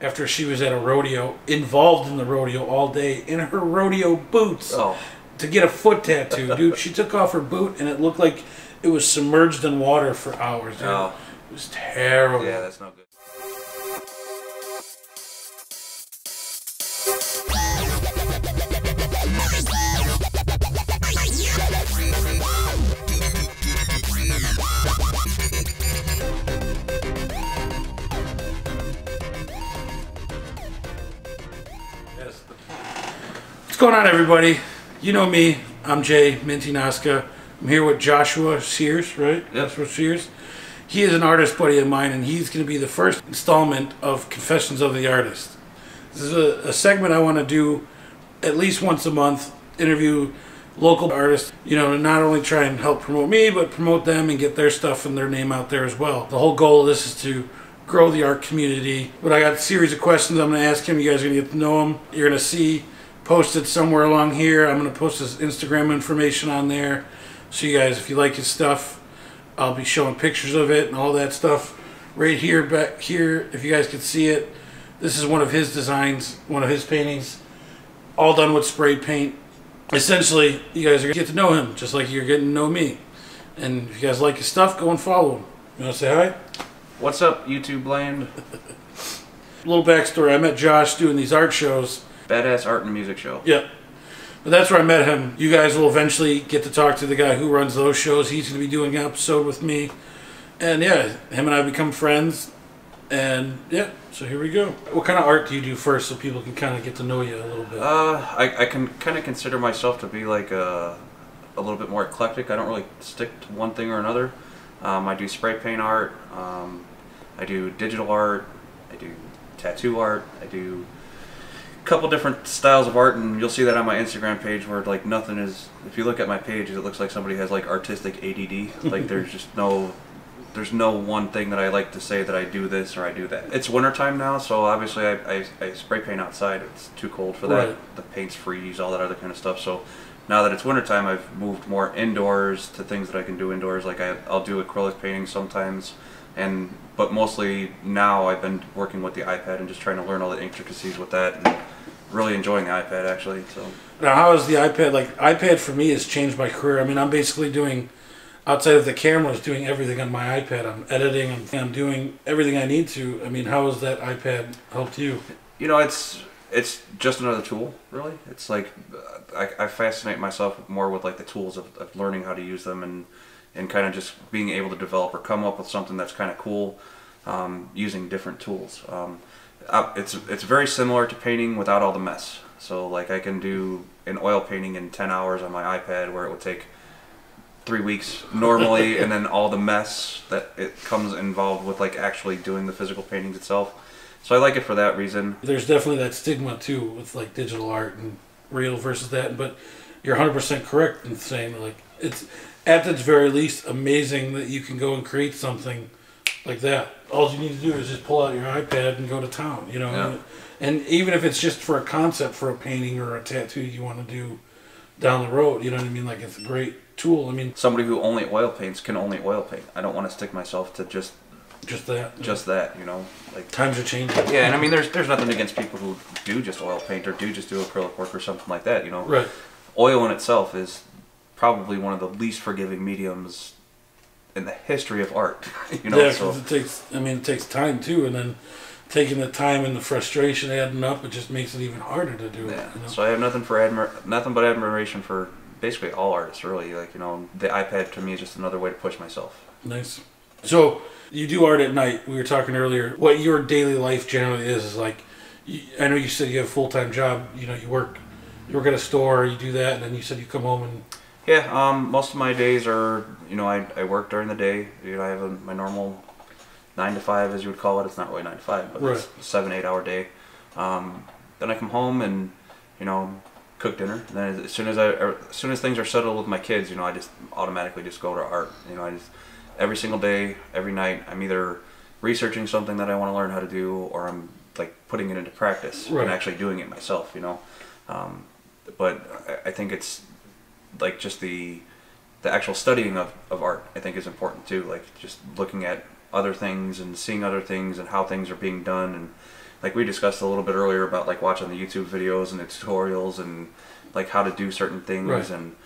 after she was at a rodeo, involved in the rodeo all day in her rodeo boots to get a foot tattoo. Dude, she took off her boot and it looked like it was submerged in water for hours. Dude. It was terrible. Yeah, that's no good. What's going on, everybody? You know me. I'm Jay, Minty Nazca. I'm here with Joshua Sears, right? Yep. Joshua Sears. He is an artist buddy of mine, and he's going to be the first installment of Confessions of the Artist. This is a segment I want to do at least once a month, interview local artists, you know, to not only try and help promote me, but promote them and get their stuff and their name out there as well. The whole goal of this is to grow the art community. But I got a series of questions I'm going to ask him. You guys are going to get to know him. You're going to see posted somewhere along here. I'm going to post his Instagram information on there. So you guys, if you like his stuff, I'll be showing pictures of it and all that stuff right here, back here, if you guys can see it. This is one of his designs, one of his paintings, all done with spray paint. Essentially, you guys are going to get to know him, just like you're getting to know me. And if you guys like his stuff, go and follow him. You want to say hi? What's up, YouTube land? A little backstory. I met Josh doing these art shows. Badass art and music show. Yep. But that's where I met him. You guys will eventually get to talk to the guy who runs those shows. He's going to be doing an episode with me. And yeah, him and I become friends. And yeah, so here we go. What kind of art do you do first so people can kind of get to know you a little bit? I can kind of consider myself to be like a little bit more eclectic. I don't really stick to one thing or another. I do spray paint art. I do digital art. I do tattoo art. I do couple different styles of art, and you'll see that on my Instagram page where like nothing is, if you look at my page, it looks like somebody has like artistic ADD. Like there's no one thing that I like to say that I do this or I do that. It's wintertime now, so obviously I spray paint outside. It's too cold for that. Right. The paints freeze, all that other kind of stuff. So now that it's wintertime, I've moved more indoors to things that I can do indoors. Like I'll do acrylic painting sometimes, but mostly now I've been working with the iPad and just trying to learn all the intricacies with that, and really enjoying the iPad actually. So now, how is the iPad? Like, iPad for me has changed my career. I mean, I'm basically doing, outside of the cameras, doing everything on my iPad. I'm editing, I'm doing everything I need to. I mean, how has that iPad helped you? You know, it's just another tool, really. It's like I fascinate myself more with like the tools of learning how to use them, and kind of just being able to develop or come up with something that's kind of cool using different tools. It's very similar to painting without all the mess. So like I can do an oil painting in 10 hours on my iPad where it would take 3 weeks normally, and then all the mess that it comes involved with like actually doing the physical paintings itself. So I like it for that reason. There's definitely that stigma too with like digital art and real versus that, but you're 100% correct in saying like it's at its very least amazing that you can go and create something like that. All you need to do is just pull out your iPad and go to town, you know. Yeah. And even if it's just for a concept for a painting or a tattoo you want to do down the road, you know what I mean? Like, it's a great tool. I mean, somebody who only oil paints can only oil paint. I don't want to stick myself to just that, you know. Like, times are changing. Yeah, and I mean, there's nothing against people who do just oil paint or do just do acrylic work or something like that, you know. Right. Oil in itself is probably one of the least forgiving mediums in the history of art, you know. Yeah, so it takes time too, and then taking the time and the frustration adding up, it just makes it even harder to do it. Yeah. You know? So I have nothing but admiration for basically all artists, really. Like, you know, the iPad to me is just another way to push myself. Nice. So you do art at night. We were talking earlier. What your daily life generally is like. I know you said you have a full-time job. You know, you work at a store. You do that, and then you said you come home and. Yeah, most of my days are, you know, I work during the day. You know, I have my normal 9 to 5, as you would call it. It's not really 9 to 5, but it's a 7-8 hour day. Then I come home and, you know, cook dinner. And then as soon as things are settled with my kids, you know, I just automatically just go to art. You know, every single day, every night, I'm either researching something that I want to learn how to do, or I'm like putting it into practice and actually doing it myself. You know, but I think it's like just the actual studying of art, I think, is important too. Like just looking at other things and seeing other things and how things are being done, like we discussed a little bit earlier about like watching the YouTube videos and the tutorials and like how to do certain things, right. and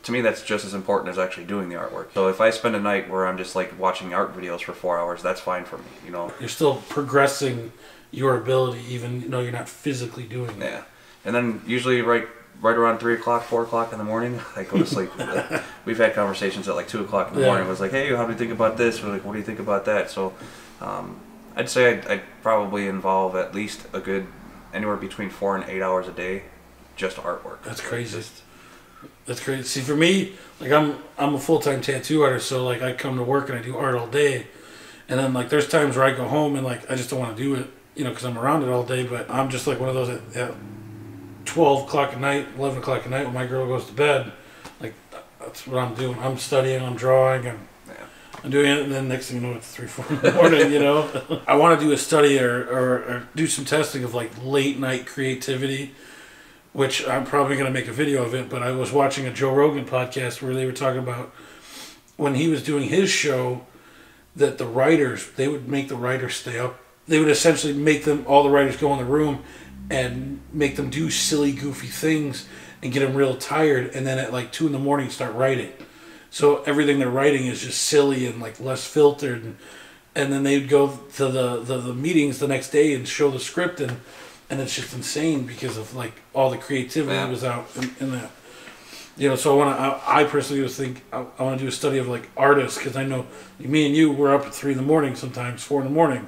to me that's just as important as actually doing the artwork. So if I spend a night where I'm just like watching art videos for 4 hours, that's fine for me, you know. You're still progressing your ability even though you're not physically doing it. Yeah. And then usually right around 3 o'clock, 4 o'clock in the morning, I go to sleep. We've had conversations at like 2 o'clock in the morning. It was like, hey, how do you think about this? We're like, what do you think about that? So I'd say I'd probably involve at least a good anywhere between 4 and 8 hours a day just artwork. That's crazy. That's crazy. See, for me, like I'm a full-time tattoo artist, so like I come to work and I do art all day, and then like there's times where I go home and like I just don't want to do it, you know, because I'm around it all day. But I'm just like one of those at 12 o'clock at night, 11 o'clock at night when my girl goes to bed, like that's what I'm doing. I'm studying, I'm drawing, and I'm doing it, and then next thing you know, it's 3, 4 in the morning, you know. I want to do a study or do some testing of like late night creativity, which I'm probably going to make a video of it, but I was watching a Joe Rogan podcast where they were talking about when he was doing his show that the writers, they would make the writers stay up. They would essentially make all the writers go in the room and make them do silly, goofy things and get them real tired, and then at like 2 in the morning start writing. So everything they're writing is just silly and like less filtered, and then they'd go to the meetings the next day and show the script, and it's just insane because of like all the creativity that was out in that. You know, so I personally was think I want to do a study of like artists, because I know me and you, we're up at 3 in the morning sometimes, 4 in the morning,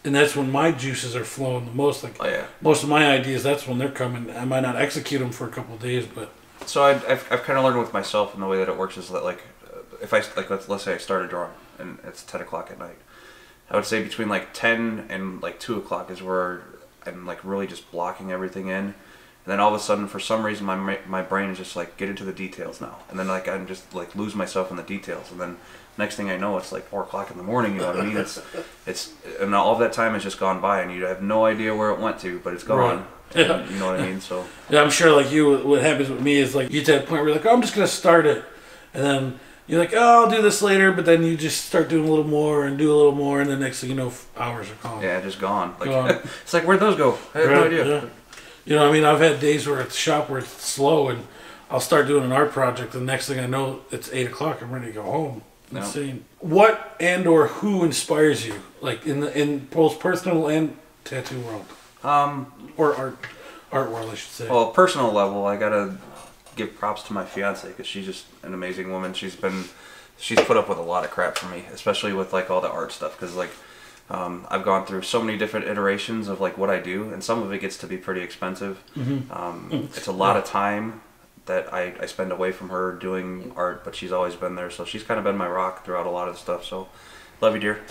and that's when my juices are flowing the most. Like most of my ideas, that's when they're coming. I might not execute them for a couple of days, but. So I've kind of learned with myself, and the way that it works is that like if I like let's say I started drawing and it's 10 o'clock at night, I would say between like 10 and like 2 o'clock is where I'm like really just blocking everything in, and then all of a sudden for some reason my brain is just like get into the details now, and then like I'm just like lose myself in the details, and then next thing I know it's like 4 o'clock in the morning, you know what I mean? It's and all of that time has just gone by, and you have no idea where it went to, but it's gone. Right. Yeah. You know what I mean? So yeah, I'm sure like you, what happens with me is like you get to that point where you're like, oh, I'm just gonna start it, and then you're like, oh, I'll do this later, but then you just start doing a little more and do a little more, and the next thing you know, hours are gone. Yeah, just gone. Like it's like, where'd those go? I have no idea. Yeah. You know, I mean, I've had days where at the shop where it's slow, and I'll start doing an art project, and the next thing I know, it's 8 o'clock. I'm ready to go home. Insane. What and or who inspires you, like in both personal and tattoo world, or art world, I should say. Well, personal level, I gotta give props to my fiance, because she's just an amazing woman. She's put up with a lot of crap for me, especially with like all the art stuff, because like I've gone through so many different iterations of like what I do, and some of it gets to be pretty expensive. It's a lot of time that I spend away from her doing art, but she's always been there, so she's kind of been my rock throughout a lot of the stuff. So love you, dear.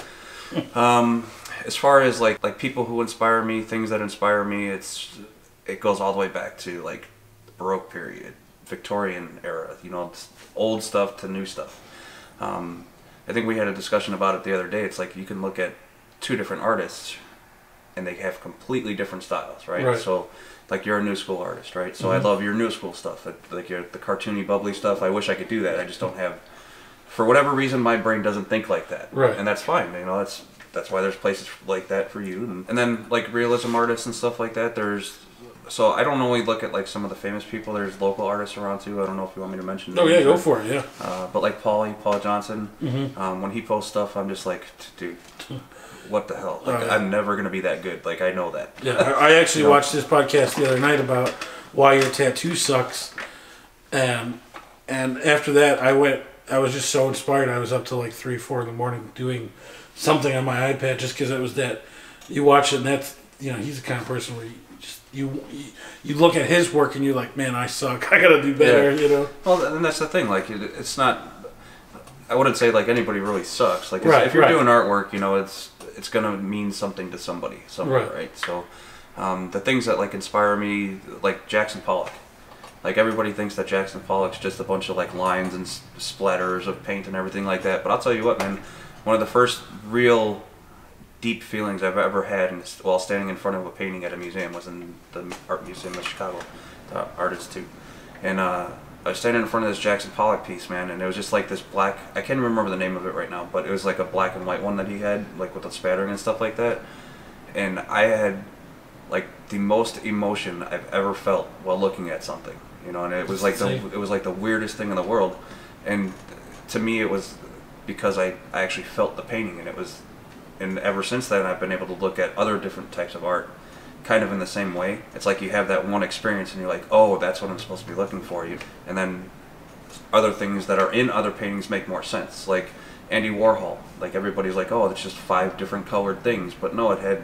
As far as like people who inspire me, things that inspire me, it goes all the way back to like the Baroque period, Victorian era, you know, old stuff to new stuff. I think we had a discussion about it the other day. It's like you can look at 2 different artists and they have completely different styles, right? So like you're a new school artist, right? So I love your new school stuff, like the cartoony, bubbly stuff. I wish I could do that. I just don't have, for whatever reason, my brain doesn't think like that, and that's fine. You know, that's why there's places like that for you, and then like realism artists and stuff like that. So I don't only look at like some of the famous people. There's local artists around too. I don't know if you want me to mention. Oh yeah, go for it. Yeah. But like Paul Johnson, when he posts stuff, I'm just like, dude, what the hell? Like I'm never gonna be that good. Like I know that. Yeah, I actually watched this podcast the other night about why your tattoo sucks, and after that I was just so inspired. I was up till like 3, 4 in the morning doing something on my iPad just because it was that you watch it, and that's, you know, he's the kind of person where you look at his work and you're like, man, I suck. I gotta do better. You know. Well, and that's the thing. Like it's not. I wouldn't say like anybody really sucks. Like if you're doing artwork, you know, it's gonna mean something to somebody somewhere, right? So the things that like inspire me, like Jackson Pollock. Like everybody thinks that Jackson Pollock's just a bunch of like lines and splatters of paint and everything like that. But I'll tell you what, man. One of the first real deep feelings I've ever had while standing in front of a painting at a museum was in the Art Museum of Chicago, the Art Institute. And I was standing in front of this Jackson Pollock piece, man, and it was just like this black, I can't remember the name of it right now, but it was like a black and white one that he had, like with the spattering and stuff like that. and I had like the most emotion I've ever felt while looking at something, you know, and it was like the weirdest thing in the world, and to me it was because I actually felt the painting, and ever since then I've been able to look at other different types of art kind of in the same way. It's like you have that one experience and you're like, oh, that's what I'm supposed to be looking for, and then other things that are in other paintings make more sense, like Andy Warhol. Like everybody's like, oh, it's just 5 different colored things, but no, it had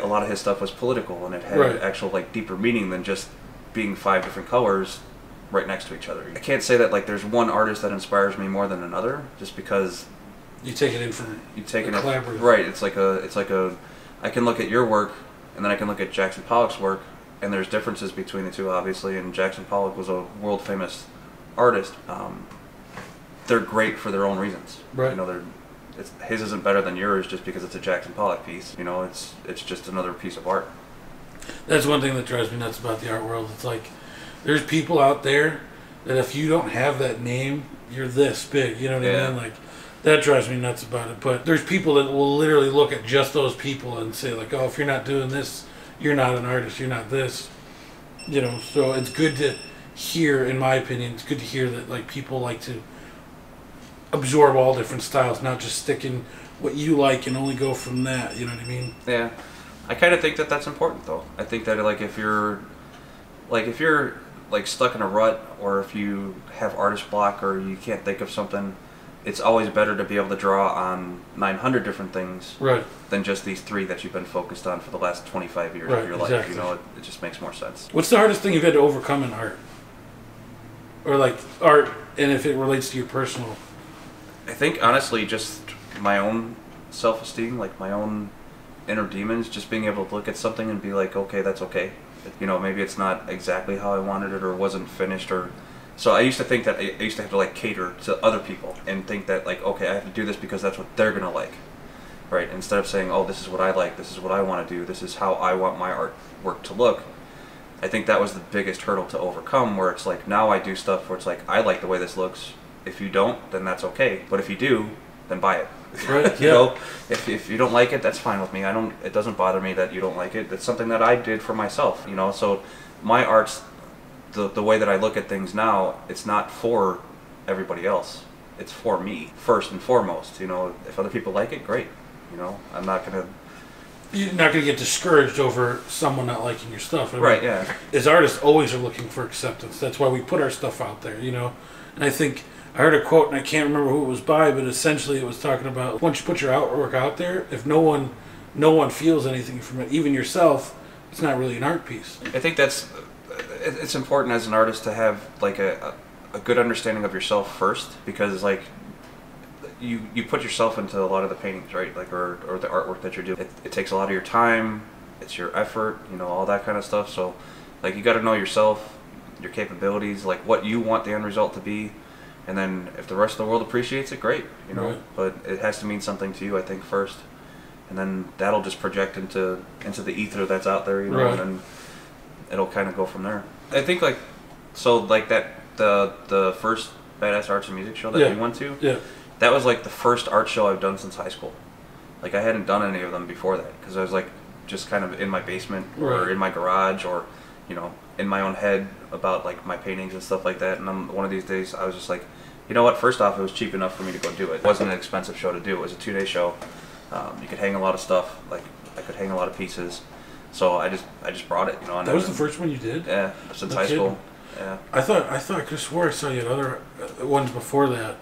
a lot of his stuff was political, and it had actual like deeper meaning than just being 5 different colors right next to each other. I can't say that like there's one artist that inspires me more than another, just because you take it in from collaborative. Right. It's like a I can look at your work, and then I can look at Jackson Pollock's work, and there's differences between the two, obviously. And Jackson Pollock was a world famous artist. They're great for their own reasons. Right. You know, his isn't better than yours just because it's a Jackson Pollock piece. You know, it's just another piece of art. That's one thing that drives me nuts about the art world. It's like there's people out there that if you don't have that name, you're this big. You know what I mean? Like that drives me nuts about it. But there's people that will literally look at just those people and say like, oh, if you're not doing this, you're not an artist. You're not this. You know. So it's good to hear, in my opinion, it's good to hear that like people like to absorb all different styles, not just stick in what you like and only go from that. You know what I mean? Yeah, I kind of think that that's important, though. I think that like if you're like stuck in a rut, or if you have artist block, or you can't think of something, it's always better to be able to draw on 900 different things, than just these 3 that you've been focused on for the last 25 years of your life. You know, it just makes more sense. What's the hardest thing you've had to overcome in art, or like art, and if it relates to your personal? I think honestly just my own self-esteem, like my own inner demons, just being able to look at something and be like, okay, that's okay. You know, maybe it's not exactly how I wanted it, or wasn't finished, or so I used to think that I used to have to like cater to other people and think that like, okay, I have to do this because that's what they're gonna like, right? Instead of saying, oh, this is what I like, this is what I want to do, this is how I want my artwork to look. I think that was the biggest hurdle to overcome, where it's like now I do stuff where it's like, I like the way this looks. If you don't, then that's okay. But if you do, then buy it. Right. You know, if you don't like it, that's fine with me. It doesn't bother me that you don't like it. It's something that I did for myself. You know, so my art's the way that I look at things now. It's not for everybody else. It's for me first and foremost. You know, if other people like it, great. You know, I'm not gonna. You're not gonna get discouraged over someone not liking your stuff. I mean, right. Yeah. As artists, always are looking for acceptance. That's why we put our stuff out there. You know, and I think. I heard a quote, and I can't remember who it was by, but essentially it was talking about once you put your artwork out there, if no one feels anything from it, even yourself, it's not really an art piece. I think it's important as an artist to have like a good understanding of yourself first, because like you put yourself into a lot of the paintings, right? Like or the artwork that you're doing. It takes a lot of your time, it's your effort, you know, all that kind of stuff. So like you got to know yourself, your capabilities, like what you want the end result to be. And then if the rest of the world appreciates it, great, you know. But it has to mean something to you, I think, first, and then that'll just project into the ether that's out there, you know, and then it'll kind of go from there. I think like that the first Badass Arts and Music show that we went to, that was like the first art show I've done since high school. Like I hadn't done any of them before that, because I was like just kind of in my basement or in my garage, or you know, in my own head about like my paintings and stuff like that. And one of these days I was just like, you know what, first off, it was cheap enough for me to go do it. It wasn't an expensive show to do. It was a 2-day show. You could hang a lot of stuff, like I could hang a lot of pieces. So I just brought it, you know. And that was the first one you did? Yeah, since high school. Yeah. I could have swore I saw you at other ones before that.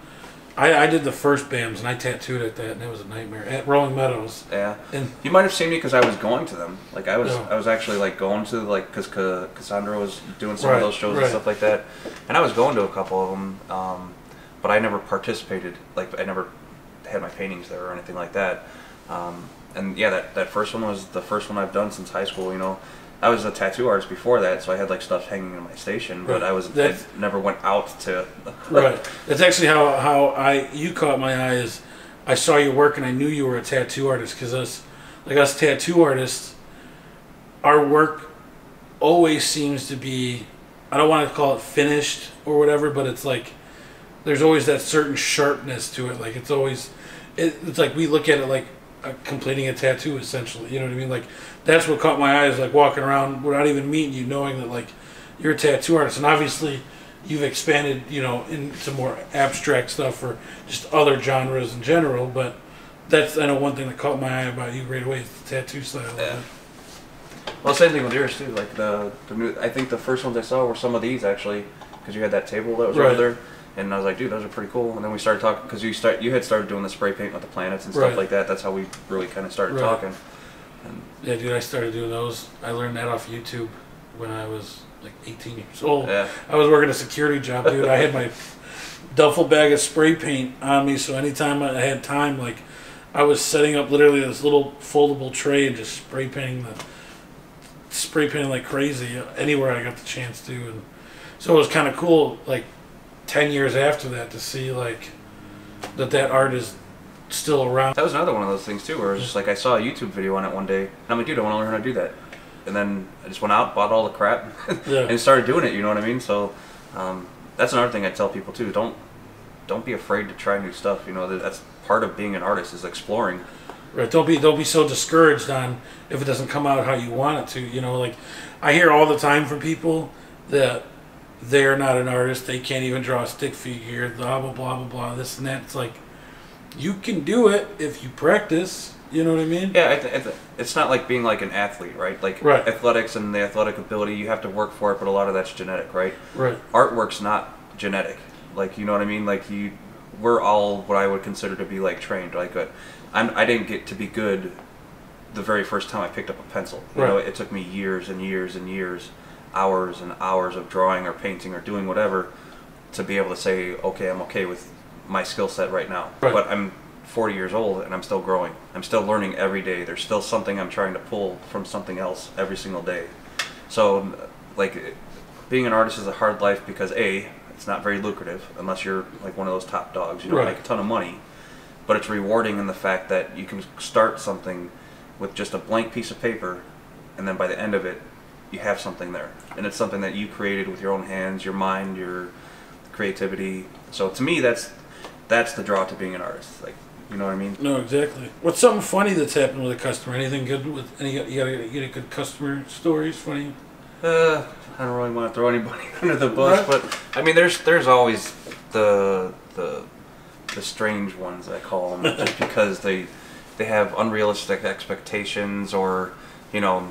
I did the first BAMs, and I tattooed at that, and it was a nightmare at Rolling Meadows. Yeah, and you might have seen me because I was going to them. Like I was actually like going to because Cassandra was doing some of those shows and stuff like that, and I was going to a couple of them, but I never participated. Like I never had my paintings there or anything like that. And yeah, that first one was the first one I've done since high school. You know, I was a tattoo artist before that, so I had like stuff hanging in my station, but I never went out to. That's actually how you caught my eye. Is I saw your work and I knew you were a tattoo artist, because us tattoo artists, our work always seems to be, I don't want to call it finished or whatever, but it's like there's always that certain sharpness to it. Like it's like we look at it like completing a tattoo essentially. You know what I mean? Like that's what caught my eyes. Like walking around without even meeting you, knowing that like you're a tattoo artist, and obviously you've expanded, you know, into more abstract stuff or just other genres in general. But that's, I know, one thing that caught my eye about you right away is the tattoo style. Yeah. Well, same thing with yours too. Like the new, I think the first ones I saw were some of these actually, because you had that table that was over there, and I was like, dude, those are pretty cool. And then we started talking because you had started doing the spray paint with the planets and stuff like that. That's how we really kind of started talking. And yeah, dude, I started doing those. I learned that off YouTube when I was like 18 years old. Yeah. I was working a security job, dude. I had my duffel bag of spray paint on me, so anytime I had time, like I was setting up literally this little foldable tray and just spray painting like crazy anywhere I got the chance to. And so it was kind of cool, like 10 years after that, to see like that art is still around. That was another one of those things too, where it was just like I saw a YouTube video on it one day, and I'm like, dude, I want to learn how to do that. And then I just went out, bought all the crap, and started doing it. You know what I mean? So that's another thing I tell people too. Don't be afraid to try new stuff. You know, that's part of being an artist, is exploring. Right. Don't be so discouraged on if it doesn't come out how you want it to. You know, like I hear all the time from people that they're not an artist, they can't even draw a stick figure, blah blah blah blah blah, this and that. It's like, you can do it if you practice. You know what I mean? Yeah, it's not like being like an athlete, right? Like athletics and the athletic ability, you have to work for it, but a lot of that's genetic, right? Right. Artwork's not genetic. Like, you know what I mean? Like we're all what I would consider to be like trained. Like, I didn't get to be good the very first time I picked up a pencil. You know, it took me years and years and years, hours and hours of drawing or painting or doing whatever to be able to say, okay, I'm okay with my skill set right now. Right. But I'm 40 years old and I'm still growing. I'm still learning every day. There's still something I'm trying to pull from something else every single day. So, like, being an artist is a hard life because it's not very lucrative unless you're like one of those top dogs. You don't make a ton of money, but it's rewarding in the fact that you can start something with just a blank piece of paper, and then by the end of it, you have something there, and it's something that you created with your own hands, your mind, your creativity. So to me, that's the draw to being an artist. Like, you know what I mean? No, exactly. What's something funny that's happened with a customer? Anything good with any? You got a good customer stories? Funny? I don't really want to throw anybody under the bus, but I mean, there's always the strange ones, I call them, just because they have unrealistic expectations, or you know,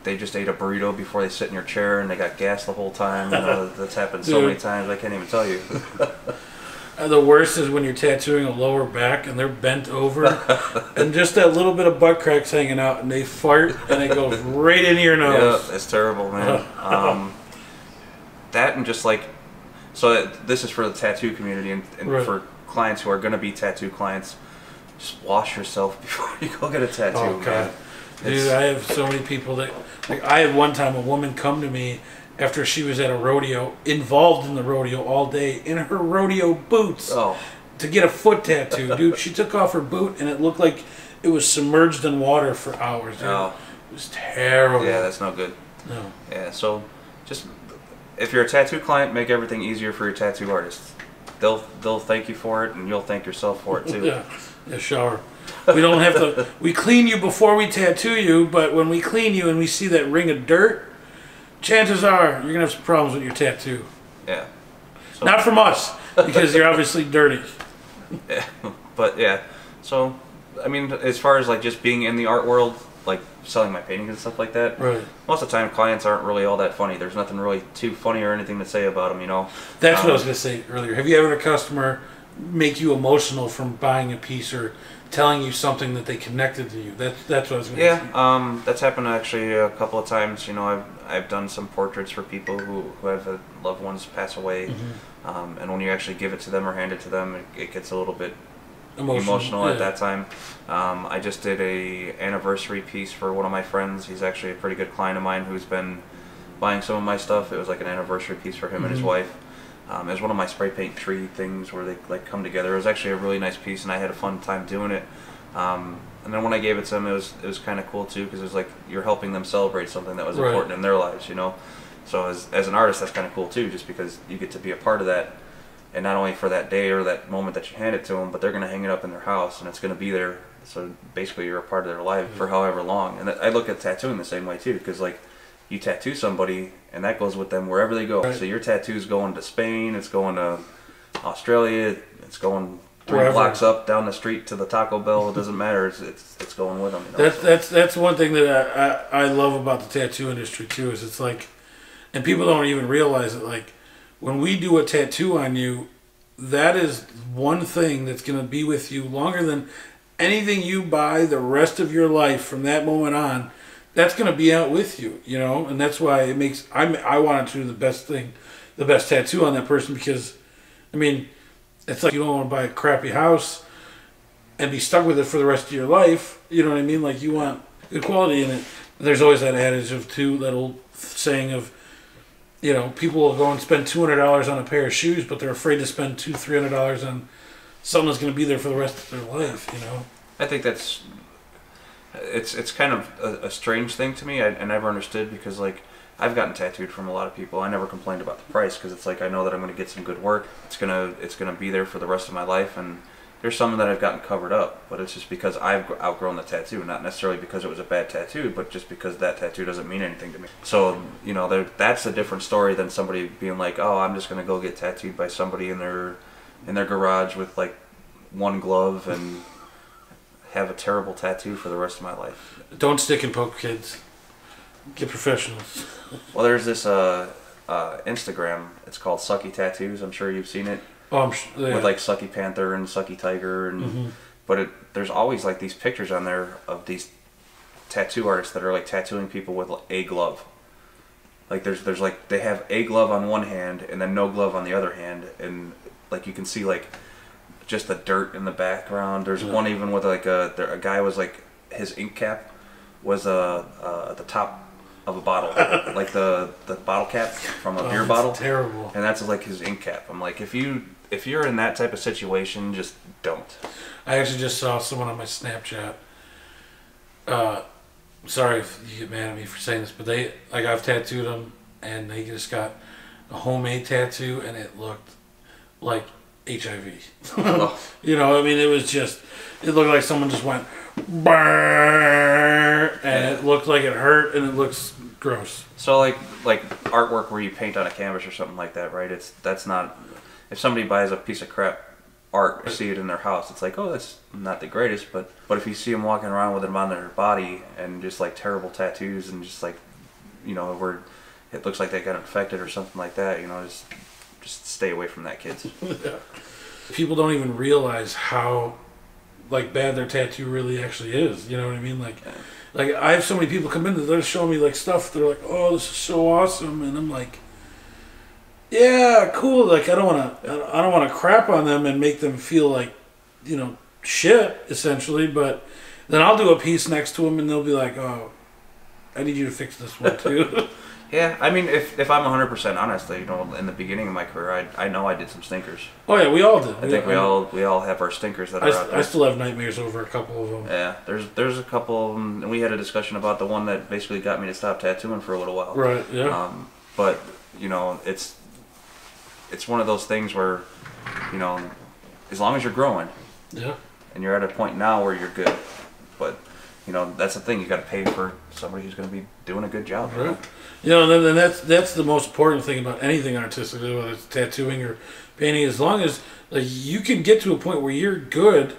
they just ate a burrito before they sit in your chair and they got gas the whole time. You know, that's happened so many times I can't even tell you. The worst is when you're tattooing a lower back and they're bent over and just that little bit of butt crack's hanging out and they fart and it goes right into your nose. Yeah, it's terrible, man. That and just like, so this is for the tattoo community and for clients who are going to be tattoo clients, just wash yourself before you go get a tattoo. Oh, God. Man. Dude, I have so many people that, like, I had one time a woman come to me after she was at a rodeo, involved in the rodeo all day, in her rodeo boots, to get a foot tattoo. Dude, she took off her boot and it looked like it was submerged in water for hours. Dude. It was terrible. Yeah, that's no good. No. Yeah, so just, if you're a tattoo client, make everything easier for your tattoo artists. They'll thank you for it, and you'll thank yourself for it too. Yeah, shower. We don't have to. We clean you before we tattoo you, but when we clean you and we see that ring of dirt, chances are you're gonna have some problems with your tattoo. Yeah. So, not from us, because you're obviously dirty. Yeah, but yeah. So, I mean, as far as like just being in the art world, like selling my paintings and stuff like that, most of the time clients aren't really all that funny. There's nothing really too funny or anything to say about them, you know. That's what I was gonna say earlier. Have you ever had a customer make you emotional from buying a piece or telling you something that they connected to you? That's what I was going to say. Yeah, that's happened actually a couple of times. You know, I've done some portraits for people who have loved ones pass away, and when you actually give it to them or hand it to them, it gets a little bit emotional at that time. I just did a anniversary piece for one of my friends. He's actually a pretty good client of mine who's been buying some of my stuff. It was like an anniversary piece for him and his wife. It was one of my spray paint tree things where they like come together. It was actually a really nice piece, and I had a fun time doing it. And then when I gave it to them, it was kind of cool too, because it was like you're helping them celebrate something that was important in their lives, you know. So as an artist, that's kind of cool too, just because you get to be a part of that, and not only for that day or that moment that you hand it to them, but they're going to hang it up in their house, and it's going to be there So basically you're a part of their life for however long. And I look at tattooing the same way too, because like you tattoo somebody and that goes with them wherever they go. Right. So your tattoo's going to Spain, it's going to Australia, it's going 3 blocks up down the street to the Taco Bell. It doesn't matter. It's going with them. You know? That's one thing that I love about the tattoo industry too. Is it's like, and people don't even realize it. Like when we do a tattoo on you, that is one thing that's going to be with you longer than anything you buy the rest of your life from that moment on. That's going to be out with you, you know, and that's why it makes I wanted to do the best tattoo on that person, because I mean, it's like you don't want to buy a crappy house and be stuck with it for the rest of your life. You know what I mean? Like you want good quality in it. There's always that adage of that old saying of, you know, people will go and spend $200 on a pair of shoes, but they're afraid to spend $300 on something that's going to be there for the rest of their life. You know. I think that's it's kind of a strange thing to me. I never understood, because like I've gotten tattooed from a lot of people. I never complained about the price, because it's like I know that I'm going to get some good work. It's gonna be there for the rest of my life. And there's some that I've gotten covered up, but it's just because I've outgrown the tattoo, not necessarily because it was a bad tattoo, but just because that tattoo doesn't mean anything to me. So you know, that's a different story than somebody being like, oh, I'm just going to go get tattooed by somebody in their garage with like one glove and have a terrible tattoo for the rest of my life. Don't stick and poke, kids. Get professionals. Well, there's this Instagram. It's called Sucky Tattoos. I'm sure you've seen it. Oh, yeah. With like Sucky Panther and Sucky Tiger, and but there's always like these pictures on there of these tattoo artists that are like tattooing people with a glove. Like there's like they have a glove on one hand and then no glove on the other hand, and like you can see like just the dirt in the background. There's one even with like a guy was like his ink cap was at the top of a bottle, like the bottle cap from a beer bottle. Terrible. And that's like his ink cap. I'm like, if you're in that type of situation, just don't. I actually just saw someone on my Snapchat. Sorry if you get mad at me for saying this, but I've tattooed them, and they just got a homemade tattoo, and it looked like HIV. Oh. You know, I mean, it looked like someone just went, and it looked like it hurt, and it looks gross. So like artwork where you paint on a canvas or something like that, right? That's not, if somebody buys a piece of crap art, see it in their house, it's like, oh, that's not the greatest, but if you see them walking around with them on their body and just like terrible tattoos and just like, you know, where it looks like they got infected or something like that, you know, just stay away from that, kids. Yeah. People don't even realize how like bad their tattoo really actually is. You know what I mean? Like, like I have so many people come in that they're showing me like stuff. They're like, "Oh, this is so awesome," and I'm like, "Yeah, cool." Like I don't want to crap on them and make them feel like, you know, shit essentially. But then I'll do a piece next to them and they'll be like, "Oh, I need you to fix this one too." Yeah, I mean, if I'm 100% honest, you know, in the beginning of my career, I know I did some stinkers. Oh yeah, we all did. I think we all have our stinkers that are out there. I still have nightmares over a couple of them. Yeah, there's a couple of them, and we had a discussion about the one that basically got me to stop tattooing for a little while. Right. Yeah. But you know, it's one of those things where, you know, as long as you're growing. Yeah. And you're at a point now where you're good, but you know, that's the thing. You got to pay for somebody who's going to be doing a good job. Right. You know, and then that's the most important thing about anything artistic, whether it's tattooing or painting. As long as like you can get to a point where you're good,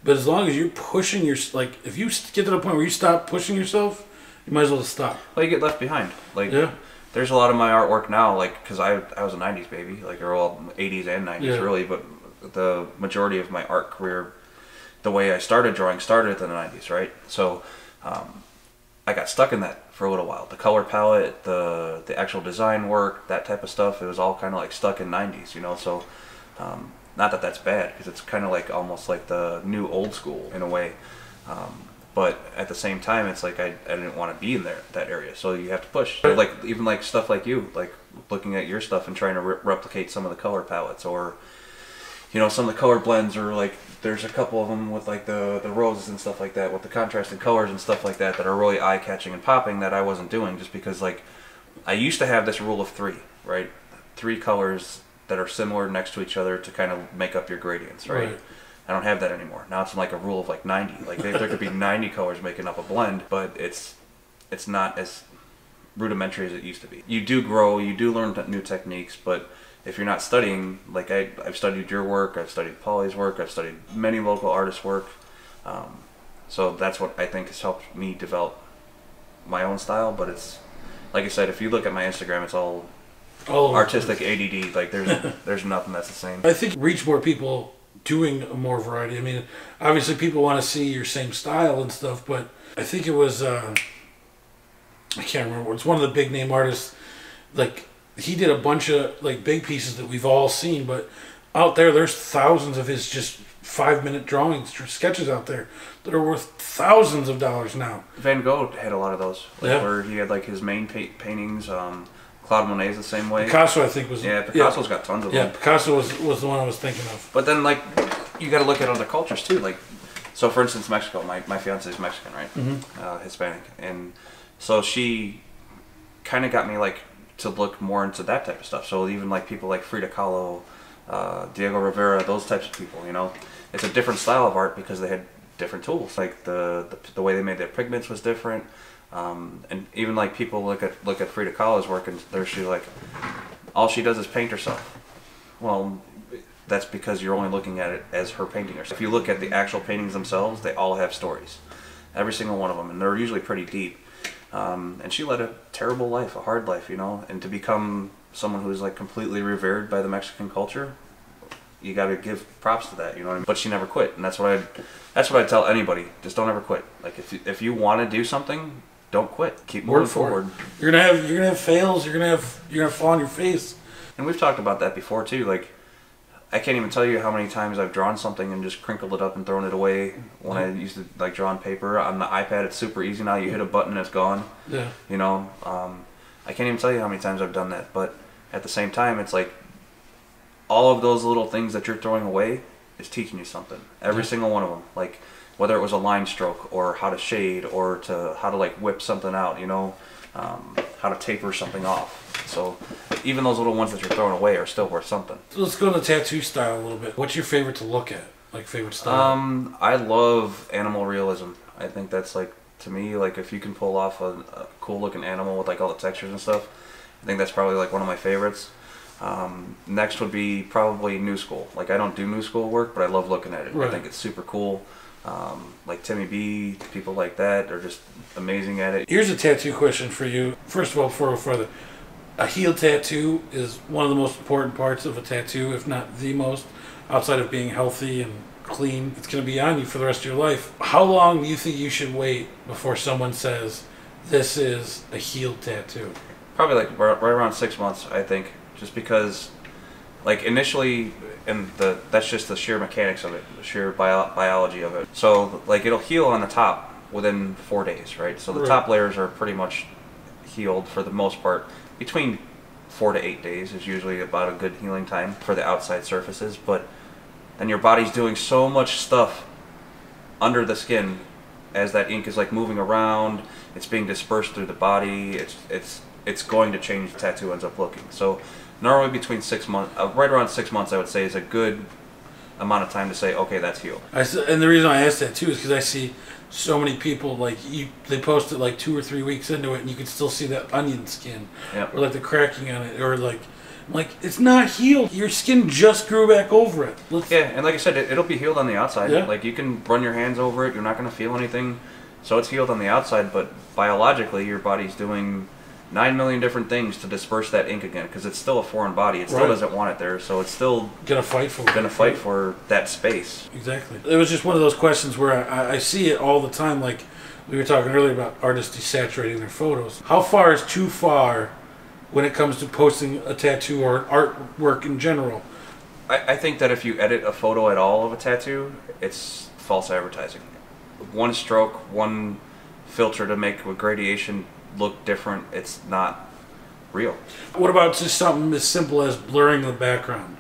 but as long as you're pushing like if you get to the point where you stop pushing yourself, you might as well just stop. Well, you get left behind. Like, yeah. There's a lot of my artwork now, like, because I was a 90s baby, like, they're all 80s and 90s, really, but the majority of my art career, the way I started drawing started in the 90s, right? So I got stuck in that for a little while. The color palette, the actual design work, that type of stuff, it was all kind of like stuck in 90s, you know? So not that that's bad, because it's kind of like almost like the new old school in a way. But at the same time, it's like I didn't want to be in that area, so you have to push. So like even like stuff like you, like looking at your stuff and trying to replicate some of the color palettes, or you know, some of the color blends, or like there's a couple of them with like the roses and stuff like that, with the contrasted colors and stuff like that are really eye-catching and popping, that I wasn't doing, just because like I used to have this rule of 3, right? 3 colors that are similar next to each other to kind of make up your gradients, right? I don't have that anymore. Now it's like a rule of like 90. Like there could be 90 colors making up a blend, but it's not as rudimentary as it used to be. You do grow, you do learn new techniques, but if you're not studying, like I've studied your work, I've studied Polly's work, I've studied many local artists' work. So that's what I think has helped me develop my own style. But it's, like I said, if you look at my Instagram, it's all artistic ADD. Like there's nothing that's the same. I think reach more people doing more variety. I mean, obviously people want to see your same style and stuff, but I think it was I can't remember. It's one of the big name artists. Like he did a bunch of like big pieces that we've all seen, but out there's thousands of his just 5-minute drawings or sketches out there that are worth thousands of dollars now. Van Gogh had a lot of those, like, where he had like his main paintings. Claude Monet's the same way. Picasso, I think, was... Yeah, Picasso's got tons of them. Yeah, Picasso was the one I was thinking of. But then, like, you got to look at other cultures, too. Like, so, for instance, Mexico. My fiance is Mexican, right? Mm-hmm. Hispanic. And so she kind of got me, like, to look more into that type of stuff. So even, like, people like Frida Kahlo, Diego Rivera, those types of people, you know? It's a different style of art because they had different tools. Like, the way they made their pigments was different. And even like people look at Frida Kahlo's work and she like, all she does is paint herself. Well, that's because you're only looking at it as her painting herself. If you look at the actual paintings themselves, they all have stories, every single one of them, and they're usually pretty deep. And she led a terrible life, a hard life, you know. And to become someone who's like completely revered by the Mexican culture, you got to give props to that, you know what I mean? But she never quit, and that's what I tell anybody: just don't ever quit. Like if you want to do something, don't quit. Keep moving forward. You're gonna have fails. You're gonna fall on your face. And we've talked about that before too. Like I can't even tell you how many times I've drawn something and just crinkled it up and thrown it away. When I used to like draw on paper on the iPad, it's super easy now. You hit a button, and it's gone. Yeah. You know, I can't even tell you how many times I've done that. But at the same time, it's like all of those little things that you're throwing away is teaching you something. Every single one of them. Like whether it was a line stroke or how to shade or how to like whip something out, you know, how to taper something off. So even those little ones that you're throwing away are still worth something. So let's go to the tattoo style a little bit. What's your favorite to look at? Like favorite style? I love animal realism. I think that's like, to me, like if you can pull off a cool looking animal with like all the textures and stuff, I think that's probably like one of my favorites. Next would be probably new school. Like I don't do new school work, but I love looking at it. Right. I think it's super cool. Like Timmy B, people like that are just amazing at it. Here's a tattoo question for you. First of all, before we go further, a heel tattoo is one of the most important parts of a tattoo, if not the most, outside of being healthy and clean. It's going to be on you for the rest of your life. How long do you think you should wait before someone says, this is a heel tattoo? Probably like right around 6 months, I think. Just because, like initially, and that's just the sheer mechanics of it, the sheer biology of it. So like it'll heal on the top within 4 days, right? So the top layers are pretty much healed for the most part. Between 4 to 8 days is usually about a good healing time for the outside surfaces. But then your body's doing so much stuff under the skin as that ink is like moving around. It's being dispersed through the body. It's going to change the tattoo ends up looking. So normally between 6 months, right around 6 months, I would say is a good amount of time to say, okay, that's healed. And the reason I asked that too is because I see so many people like they post it like 2 or 3 weeks into it, and you can still see that onion skin, or like the cracking on it, or like it's not healed. Your skin just grew back over it. Yeah, and like I said, it'll be healed on the outside. Yeah. Like you can run your hands over it, you're not going to feel anything. So it's healed on the outside, but biologically, your body's doing 9 million different things to disperse that ink again, because it's still a foreign body. It still doesn't want it there, so it's still gonna fight for that space. Exactly. It was just one of those questions where I see it all the time. Like we were talking earlier about artists desaturating their photos. How far is too far when it comes to posting a tattoo or artwork in general? I think that if you edit a photo at all of a tattoo, it's false advertising. One stroke, one filter to make a gradation look different, it's not real. What about just something as simple as blurring the background?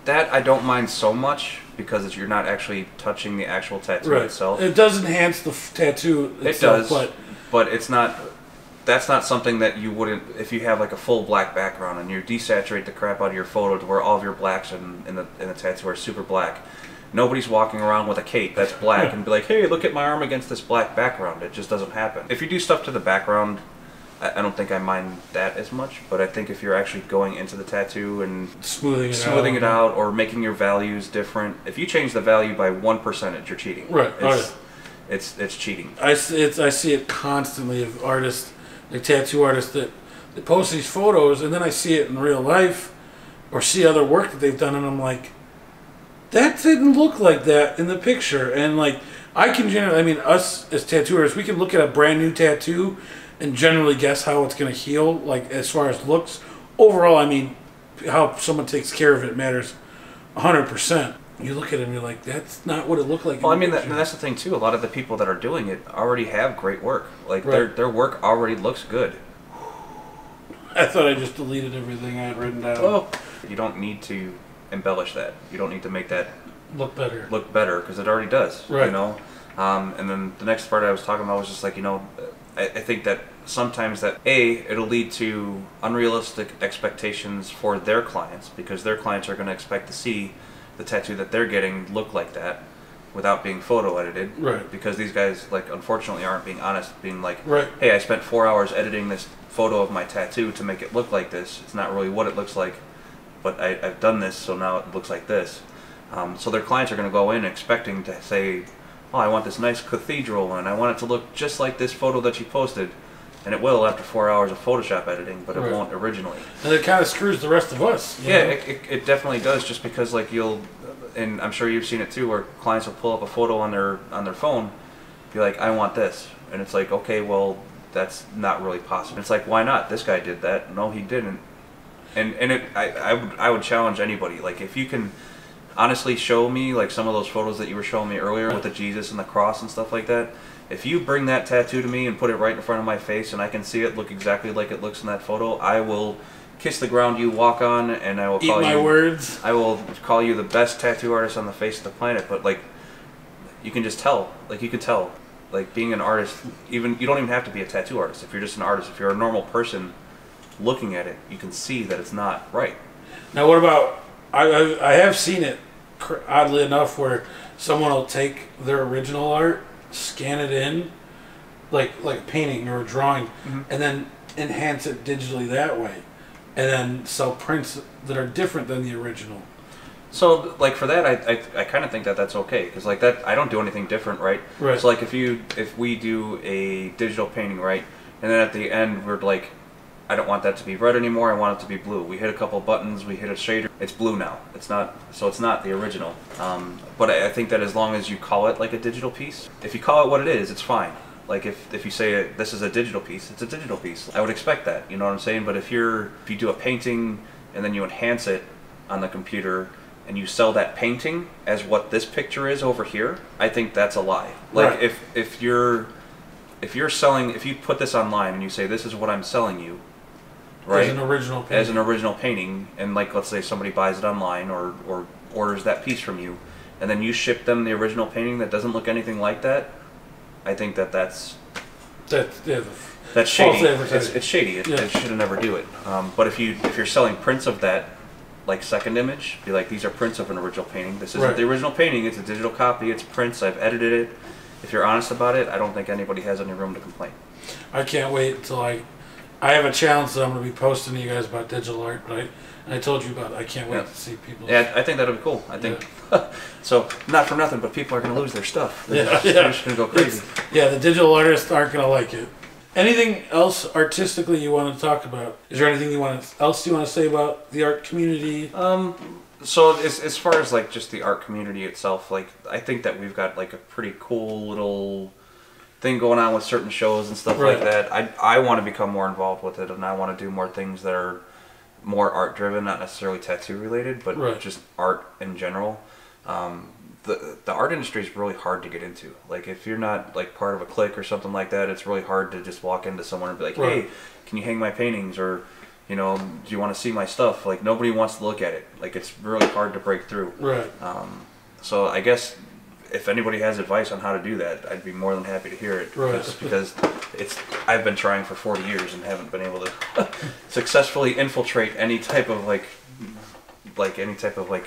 That I don't mind so much, because you're not actually touching the actual tattoo itself. It does enhance the tattoo itself. It does, but it's not. That's not something that you wouldn't, if you have like a full black background and you desaturate the crap out of your photo to where all of your blacks in the tattoo are super black. Nobody's walking around with a cape that's black and be like, hey, look at my arm against this black background. It just doesn't happen. If you do stuff to the background, I don't think I mind that as much, but I think if you're actually going into the tattoo and smoothing it out or making your values different, if you change the value by 1%, you're cheating. Right. It's cheating. I see it constantly of artists, like tattoo artists that post these photos, and then I see it in real life or see other work that they've done, and I'm like, that didn't look like that in the picture. And like, I can generally, I mean, us as tattoo artists, we can look at a brand new tattoo and generally guess how it's going to heal, like as far as looks. Overall, I mean, how someone takes care of it matters 100%. You look at it and you're like, that's not what it looked like. Well, I mean, that's the thing too. A lot of the people that are doing it already have great work. Like their work already looks good. I thought I just deleted everything I had written down. Well, you don't need to embellish that. You don't need to make that look better because it already does. Right. You know. And then the next part I was talking about was just like, you know, I think that sometimes that it'll lead to unrealistic expectations for their clients, because their clients are going to expect to see the tattoo that they're getting look like that without being photo edited. Right. Because these guys, like, unfortunately aren't being honest, being like, right, hey, I spent 4 hours editing this photo of my tattoo to make it look like this. It's not really what it looks like, but I've done this, so now it looks like this. So their clients are going to go in expecting to say, oh, I want this nice cathedral, and I want it to look just like this photo that you posted. And it will after 4 hours of Photoshop editing, but it won't originally. And it kind of screws the rest of us. Yeah, it definitely does, just because, like, and I'm sure you've seen it too, where clients will pull up a photo on their phone, be like, I want this. And it's like, okay, well, that's not really possible. It's like, why not? This guy did that. No, he didn't. And I would challenge anybody, like, if you can honestly show me, like, some of those photos that you were showing me earlier with the Jesus and the cross and stuff like that, if you bring that tattoo to me and put it right in front of my face and I can see it look exactly like it looks in that photo, I will kiss the ground you walk on, and I will call you words. I will call you the best tattoo artist on the face of the planet. But, like, you can just tell. Like, you can tell. Like, being an artist, even you don't even have to be a tattoo artist. If you're just an artist, if you're a normal person looking at it, you can see that it's not right. Now, what about, I have seen it, oddly enough, where someone will take their original art, scan it in, like a painting or a drawing, and then enhance it digitally that way, and then sell prints that are different than the original. So, like, for that, I kind of think that that's okay, because, like, that, I don't do anything different, right? Right. So, like, if we do a digital painting, right, and then at the end we're like, I don't want that to be red anymore, I want it to be blue. We hit a couple buttons, we hit a shader, it's blue now. It's not the original. But I think that as long as you call it like a digital piece, if you call it what it is, it's fine. Like, if you say this is a digital piece, it's a digital piece. I would expect that, you know what I'm saying? But if you do a painting and then you enhance it on the computer and you sell that painting as what this picture is over here, I think that's a lie. Like, right. if you're selling, if you put this online and you say this is what I'm selling you, right, as an original painting, and, like, let's say somebody buys it online or orders that piece from you, and then you ship them the original painting that doesn't look anything like that, I think that's shady. It's shady. It should never do it. But if you're selling prints of that, like, second image, be like, these are prints of an original painting. This isn't the original painting. It's a digital copy. It's prints. I've edited it. If you're honest about it, I don't think anybody has any room to complain. I can't wait until I have a challenge that I'm going to be posting to you guys about digital art, right? And I told you about it. I can't wait to see people. Yeah, I think that'll be cool. I think so. Not for nothing, but people are going to lose their stuff. They're just going to go crazy. The digital artists aren't going to like it. Anything else artistically you want to talk about? Is there anything else you want to say about the art community? So as far as, like, just the art community itself, like, I think that we've got, like, a pretty cool little thing going on with certain shows and stuff like that. I want to become more involved with it, and I want to do more things that are more art driven, not necessarily tattoo related, but just art in general. The art industry is really hard to get into. Like, if you're not, like, part of a clique or something like that, it's really hard to just walk into someone and be like, hey, can you hang my paintings, or, you know, do you want to see my stuff? Like, nobody wants to look at it. Like, it's really hard to break through. So I guess if anybody has advice on how to do that, I'd be more than happy to hear it. Because I've been trying for 40 years and haven't been able to successfully infiltrate any type of like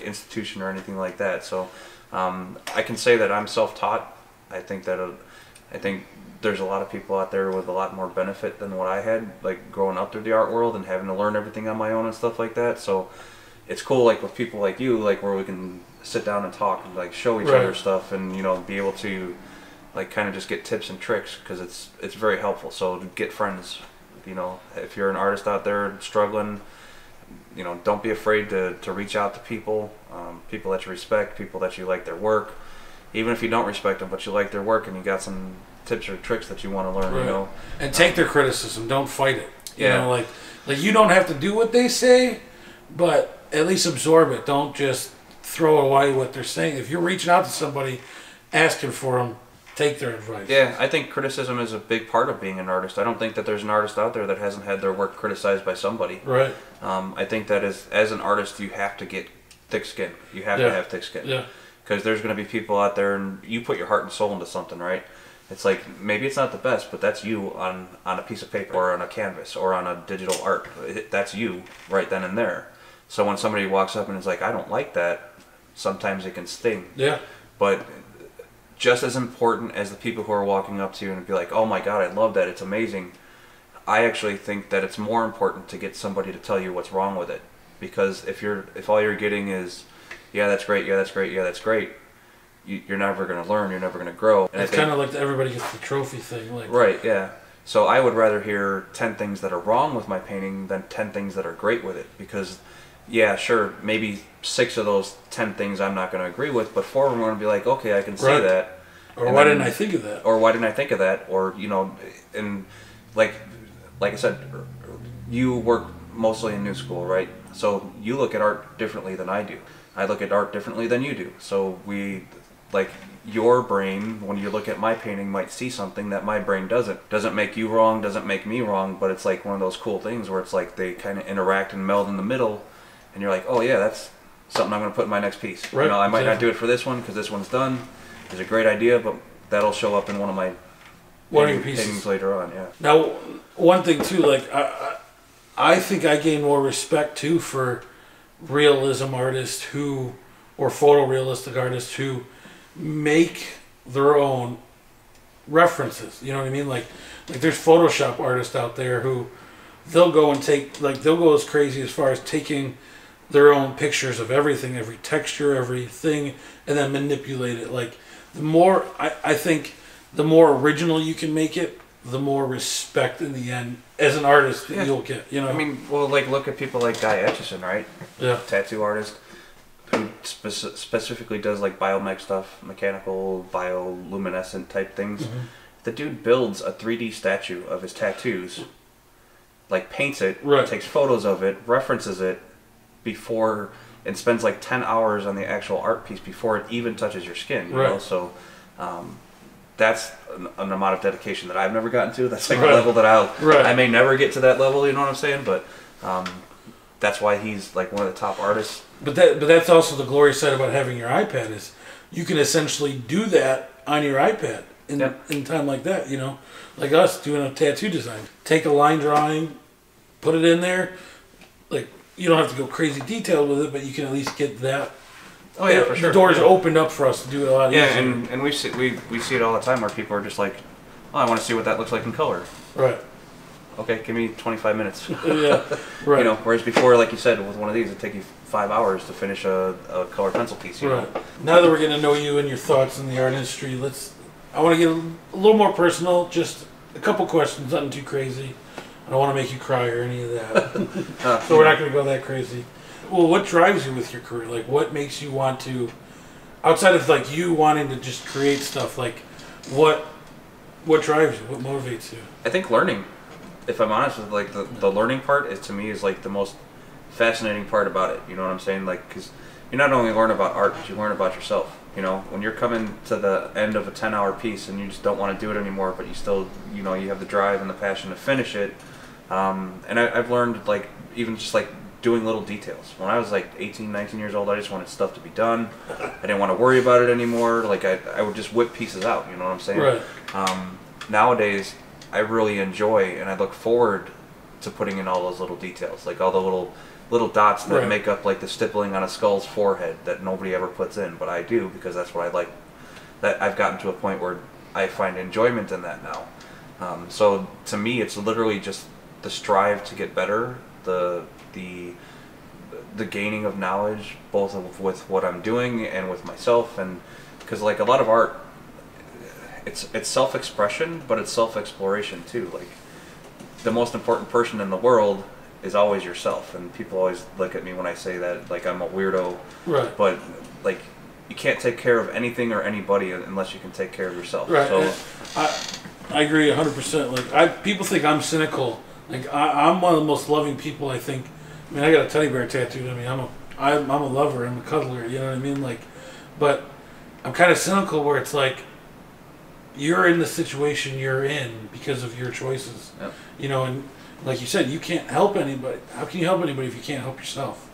institution or anything like that. So I can say that I'm self-taught. I think there's a lot of people out there with a lot more benefit than what I had, like growing up through the art world and having to learn everything on my own and stuff like that. So it's cool, like with people like you, like where we can sit down and talk and like show each other stuff, and you know, be able to like kind of just get tips and tricks, because it's very helpful. So to get friends, you know, if you're an artist out there struggling, you know, don't be afraid to reach out to people, people that you respect, people that you like their work, even if you don't respect them, but you like their work and you got some tips or tricks that you want to learn, you know. And take their criticism, don't fight it. You Yeah. know, like you don't have to do what they say, but at least absorb it. Don't just throw away what they're saying. If you're reaching out to somebody, asking for them, take their advice. Yeah, I think criticism is a big part of being an artist. I don't think that there's an artist out there that hasn't had their work criticized by somebody. Right. I think that as an artist, you have to get thick skin. You have to have thick skin. Yeah. Because there's going to be people out there, and you put your heart and soul into something, right? It's like, maybe it's not the best, but that's you on a piece of paper or on a canvas or on a digital art. That's you right then and there. So when somebody walks up and is like, I don't like that, sometimes it can sting. Yeah. But just as important as the people who are walking up to you and be like, oh my God, I love that, it's amazing, I actually think that it's more important to get somebody to tell you what's wrong with it. Because if all you're getting is, yeah, that's great, yeah, that's great, yeah, that's great, you're never going to learn, you're never going to grow. And it's kind of like everybody gets the trophy thing. Like, right, yeah. So I would rather hear 10 things that are wrong with my painting than 10 things that are great with it. Because, yeah, sure, maybe 6 of those 10 things I'm not going to agree with, but 4 of them are going to be like, okay, I can see that. Or why didn't I think of that? Or why didn't I think of that? Or, you know, and like I said, you work mostly in new school, right? So you look at art differently than I do. I look at art differently than you do. So like your brain, when you look at my painting, might see something that my brain doesn't. Doesn't make you wrong, doesn't make me wrong, but it's like one of those cool things where it's like they kind of interact and meld in the middle, and you're like, oh yeah, that's something I'm going to put in my next piece. Right, you know, I might not do it for this one because this one's done. It's a great idea, but that'll show up in one of my paintings later on. Yeah. Now, one thing too, like I think I gain more respect too for realism artists or photorealistic artists who make their own references. You know what I mean? Like there's Photoshop artists out there who they'll go as crazy as far as taking their own pictures of everything, every texture, everything, and then manipulate it. Like the more, I think the more original you can make it, the more respect in the end as an artist you'll get. You know, I mean, well, like look at people like Guy Etchison, right? Yeah. Tattoo artist who specifically does like biomech stuff, mechanical, bioluminescent type things. Mm-hmm. The dude builds a 3D statue of his tattoos, like paints it, takes photos of it, references it before, and spends like 10 hours on the actual art piece before it even touches your skin. You know, so that's an amount of dedication that I've never gotten to. That's like a level that I may never get to that level. You know what I'm saying? But that's why he's like one of the top artists. But that's also the glorious side about having your iPad is you can essentially do that on your iPad in time like that. You know, like us doing a tattoo design. Take a line drawing, put it in there. Like you don't have to go crazy detailed with it, but you can at least get that. Oh yeah, for sure. The doors opened up for us to do it a lot easier. Yeah, and we see it all the time where people are just like, oh, I want to see what that looks like in color. Right. Okay, give me 25 minutes. Yeah, right. You know, whereas before, like you said, with one of these, it'd take you 5 hours to finish a color pencil piece. You know? Now that we're getting to know you and your thoughts in the art industry, I want to get a little more personal. Just a couple questions, nothing too crazy. I don't want to make you cry or any of that. So we're not going to go that crazy. Well, what drives you with your career? Like, what makes you want to, outside of like you wanting to just create stuff, like what drives you? What motivates you? I think learning. If I'm honest with like the learning part is to me is like the most fascinating part about it. You know what I'm saying? Like, because you not only learn about art, but you learn about yourself. You know, when you're coming to the end of a 10-hour piece and you just don't want to do it anymore, but you still, you know, you have the drive and the passion to finish it. And I've learned like even just like doing little details. When I was like 18, 19 years old, I just wanted stuff to be done. I didn't want to worry about it anymore. Like I would just whip pieces out. You know what I'm saying? Right. Nowadays, I really enjoy and I look forward to putting in all those little details, like all the little little dots that Right. make up like the stippling on a skull's forehead that nobody ever puts in, but I do because that's what I like. That I've gotten to a point where I find enjoyment in that now. So to me, it's literally just the strive to get better, the gaining of knowledge, both with what I'm doing and with myself, and because like a lot of art, it's self-expression, but it's self-exploration too. Like the most important person in the world is always yourself, and people always look at me when I say that like I'm a weirdo. Right. But like you can't take care of anything or anybody unless you can take care of yourself. Right. So I agree 100%. Like people think I'm cynical. Like I'm one of the most loving people. I think. I mean, I got a teddy bear tattooed. I mean, I'm a lover. I'm a cuddler. You know what I mean? Like, but I'm kind of cynical where it's like you're in the situation you're in because of your choices. Yep. You know, and like you said, you can't help anybody. How can you help anybody if you can't help yourself?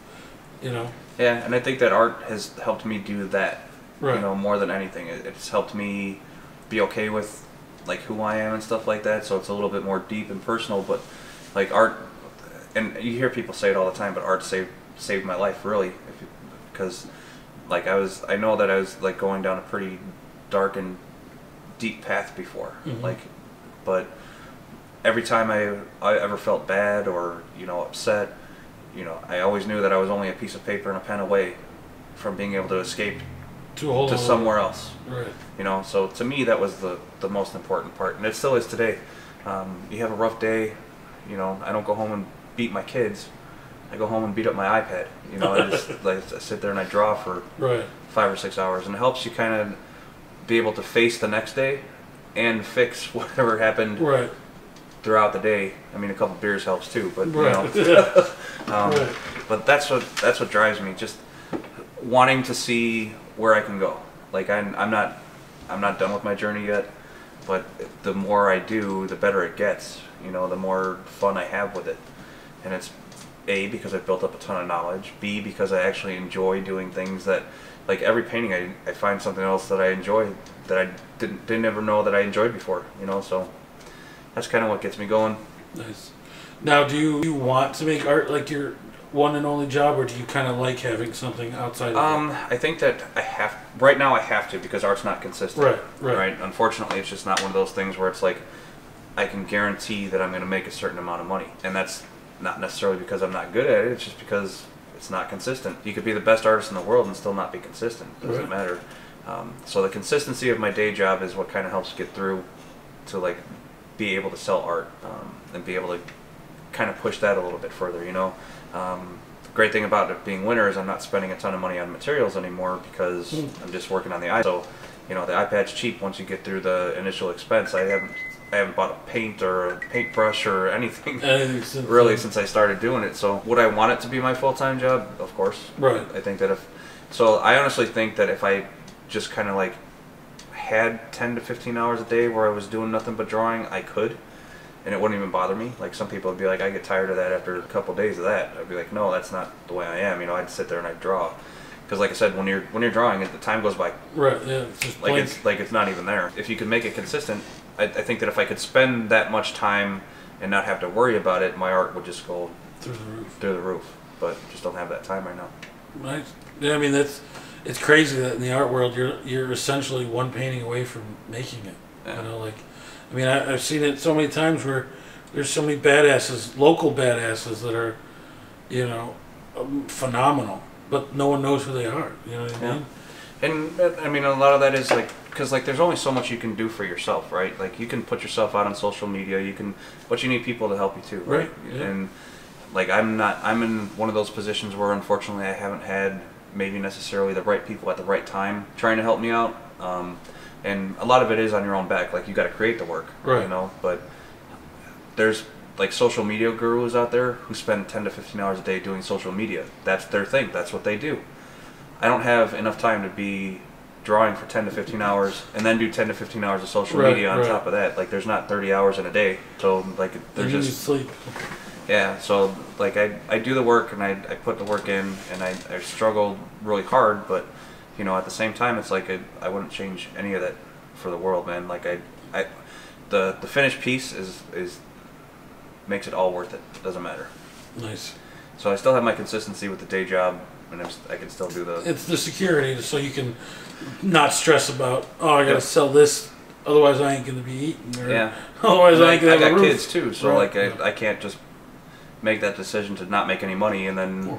You know. yeah, and I think that art has helped me do that. Right. You know, more than anything, it's helped me be okay with like who I am and stuff like that. So it's a little bit more deep and personal. But like art, and you hear people say it all the time, but art saved my life really, because like I know that I was like going down a pretty dark and deep path before, like, but every time I ever felt bad or upset, I always knew that I was only a piece of paper and a pen away from being able to escape to somewhere else. Right. So to me that was the most important part, and it still is today. You have a rough day, I don't go home and beat my kids. I go home and beat up my iPad. I just I sit there and I draw for 5 or 6 hours, and it helps you kind of be able to face the next day and fix whatever happened throughout the day. I mean, a couple beers helps too, but but that's what drives me. Just wanting to see where I can go. Like I'm not done with my journey yet, but the more I do, the better it gets. The more fun I have with it, and it's A, because I've built up a ton of knowledge. B, because I actually enjoy doing things that, like every painting, I find something else that I enjoy that I didn't ever know that I enjoyed before. So that's kind of what gets me going. Nice. Now, do you want to make art like your one and only job, or do you kind of like having something outside of it? I think that right now I have to, because art's not consistent. Right. Unfortunately, it's just not one of those things where it's like I can guarantee that I'm going to make a certain amount of money, and that's not necessarily because I'm not good at it. It's just because it's not consistent. You could be the best artist in the world and still not be consistent. It doesn't matter. So the consistency of my day job is what kind of helps get through to like be able to sell art, and be able to kind of push that a little bit further. The great thing about it being winter is I'm not spending a ton of money on materials anymore, because I'm just working on the iPad. So the iPad's cheap once you get through the initial expense. I haven't bought a paint or a paintbrush or anything really since I started doing it. So would I want it to be my full-time job? Of course. Right. I think that I honestly think that if I just kind of like had 10 to 15 hours a day where I was doing nothing but drawing, I could, and it wouldn't even bother me. Like some people would be like, I get tired of that after a couple of days of that. I'd be like, no, that's not the way I am. I'd sit there and I'd draw. Because like I said, when you're drawing, the time goes by. Right. Yeah. It's just blank. It's not even there. If you could make it consistent, I think that if I could spend that much time and not have to worry about it, my art would just go through the roof. Through the roof. But just don't have that time right now. Right. Yeah. I mean, it's crazy that in the art world you're essentially one painting away from making it. Yeah. I've seen it so many times where there's so many badasses, local badasses that are, phenomenal, but no one knows who they are. You know what I mean? And I mean, a lot of that is like, because like there's only so much you can do for yourself, right? Like you can put yourself out on social media, but you need people to help you too, right? Yeah. And like I'm in one of those positions where unfortunately I haven't had maybe necessarily the right people at the right time trying to help me out. And a lot of it is on your own back. Like you got to create the work, right? But there's like social media gurus out there who spend 10 to 15 hours a day doing social media. That's their thing. That's what they do. I don't have enough time to be drawing for 10 to 15 hours and then do 10 to 15 hours of social media on top of that. Like there's not 30 hours in a day. So like there's just sleep. Yeah, so like I do the work and I put the work in, and I struggle really hard, but at the same time it's like I wouldn't change any of that for the world, man. Like the finished piece is makes it all worth it. It doesn't matter. Nice. So I still have my consistency with the day job, and I can still do the... It's the security, so you can not stress about, oh, I gotta sell this, otherwise I ain't gonna be eating. Or, yeah. Otherwise I ain't gonna have a roof. I got kids too, so like I can't just make that decision to not make any money, and then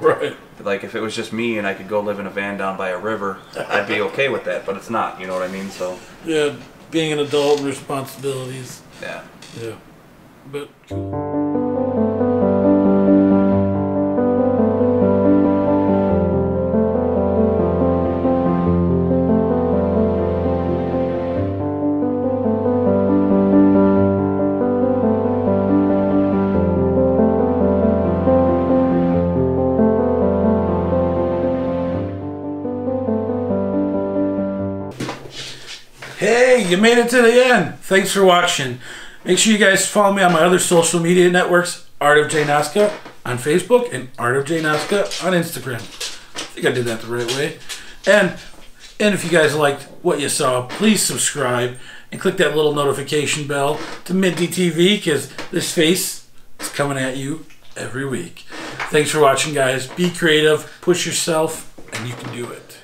like if it was just me and I could go live in a van down by a river, I'd be okay with that. But it's not, you know what I mean? So yeah, being an adult and responsibilities. Yeah. Yeah. But cool. Hey, you made it to the end. Thanks for watching. Make sure you guys follow me on my other social media networks, Art of J Nazca on Facebook and Art of J Nazca on Instagram. I think I did that the right way. And if you guys liked what you saw, please subscribe and click that little notification bell to Minty TV, because this face is coming at you every week. Thanks for watching, guys. Be creative, push yourself, and you can do it.